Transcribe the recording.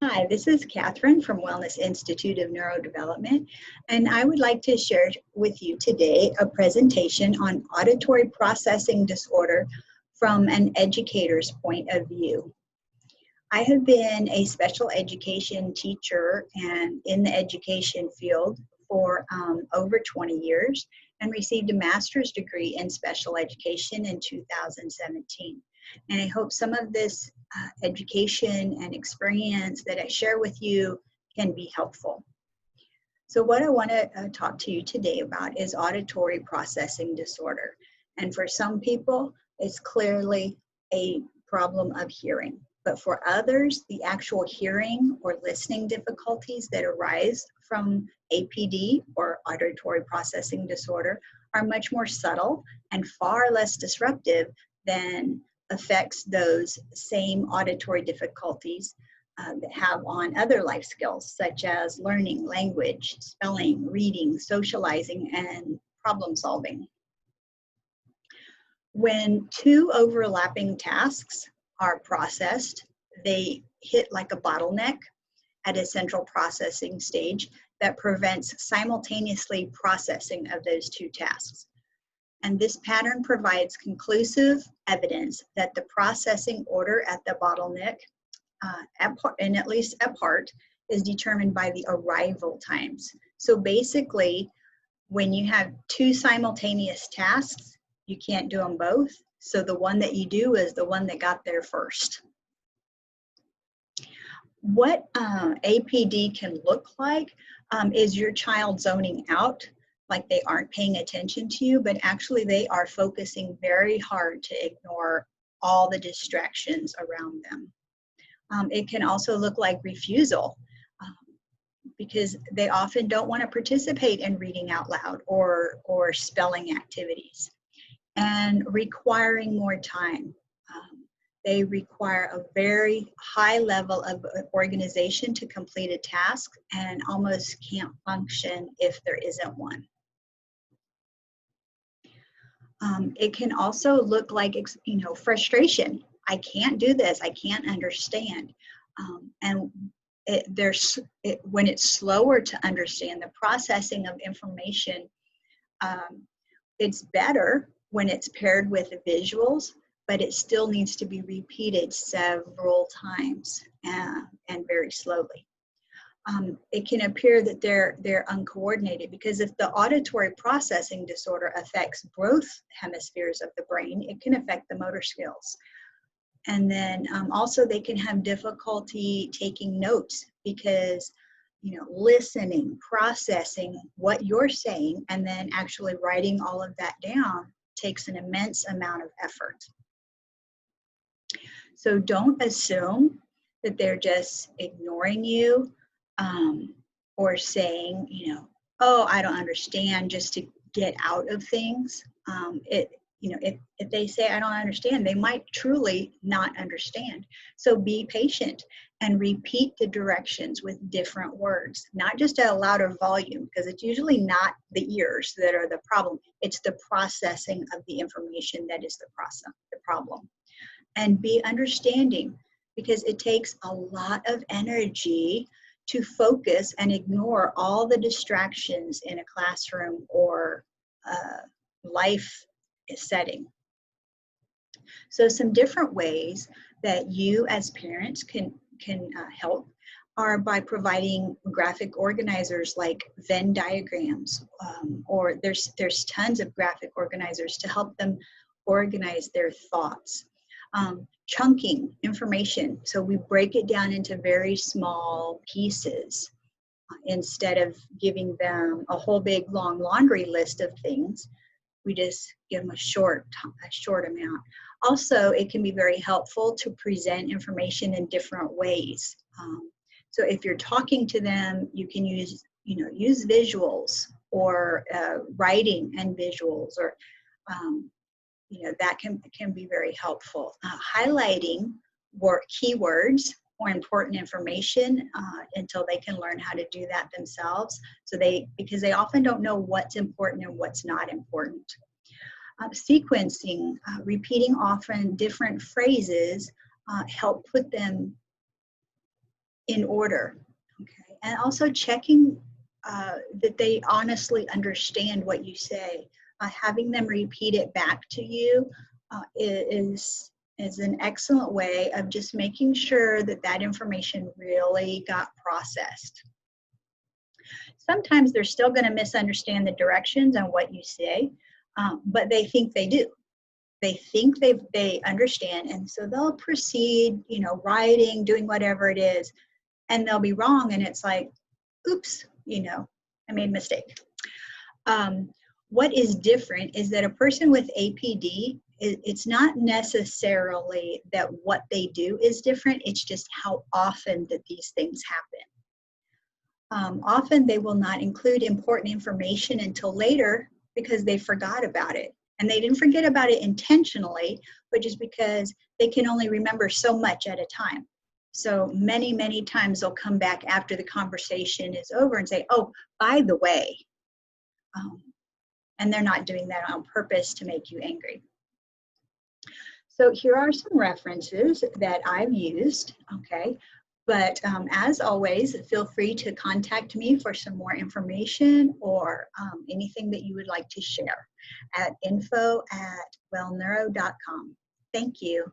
Hi, this is Katherine from Wellness Institute of Neurodevelopment, and I would like to share with you today a presentation on auditory processing disorder from an educator's point of view. I have been a special education teacher and in the education field for over 20 years and received a master's degree in special education in 2017. And I hope some of this education and experience that I share with you can be helpful. So what I want to talk to you today about is auditory processing disorder. And for some people, it's clearly a problem of hearing. But for others, the actual hearing or listening difficulties that arise from APD or auditory processing disorder are much more subtle and far less disruptive than affects those same auditory difficulties that have on other life skills, such as learning, language, spelling, reading, socializing, and problem solving. When two overlapping tasks are processed, they hit like a bottleneck at a central processing stage that prevents simultaneously processing of those two tasks. And this pattern provides conclusive evidence that the processing order at the bottleneck, and at least a part, is determined by the arrival times. So basically, when you have two simultaneous tasks, you can't do them both. So the one that you do is the one that got there first. What APD can look like is your child zoning out, like they aren't paying attention to you, but actually they are focusing very hard to ignore all the distractions around them. It can also look like refusal because they often don't want to participate in reading out loud or spelling activities, and requiring more time. They require a very high level of organization to complete a task and almost can't function if there isn't one. It can also look like, frustration. I can't do this. I can't understand. When it's slower to understand the processing of information, it's better when it's paired with visuals, but it still needs to be repeated several times and very slowly. It can appear that they're uncoordinated, because if the auditory processing disorder affects both hemispheres of the brain, it can affect the motor skills. And then also they can have difficulty taking notes because, listening, processing what you're saying, and then actually writing all of that down takes an immense amount of effort. So don't assume that they're just ignoring you or saying, oh, I don't understand, just to get out of things. If they say, I don't understand, they might truly not understand. So be patient and repeat the directions with different words, not just at a louder volume, because it's usually not the ears that are the problem. It's the processing of the information that is the problem. And be understanding, because it takes a lot of energy to focus and ignore all the distractions in a classroom or life setting. So some different ways that you as parents can help are by providing graphic organizers like Venn diagrams, or there's tons of graphic organizers to help them organize their thoughts. Chunking information, so we break it down into very small pieces instead of giving them a whole big long laundry list of things. We just give them a short amount. Also, it can be very helpful to present information in different ways. So if you're talking to them, you can use visuals, or writing and visuals, or that can be very helpful. Highlighting keywords or important information until they can learn how to do that themselves. Because they often don't know what's important and what's not important. Sequencing, repeating often different phrases help put them in order. Okay, and also checking that they honestly understand what you say. Having them repeat it back to you is an excellent way of just making sure that that information really got processed. Sometimes they're still going to misunderstand the directions on what you say, but they think they do. They think they understand, and so they'll proceed, you know, writing, doing whatever it is, and they'll be wrong, and it's like, oops, you know, I made a mistake. What is different is that a person with APD, it's not necessarily that what they do is different, it's just how often that these things happen. Often they will not include important information until later because they forgot about it. And they didn't forget about it intentionally, but just because they can only remember so much at a time. So many, many times they'll come back after the conversation is over and say, oh, by the way, and they're not doing that on purpose to make you angry. So here are some references that I've used, okay? But as always, feel free to contact me for some more information or anything that you would like to share at info@wellneuro.com. Thank you.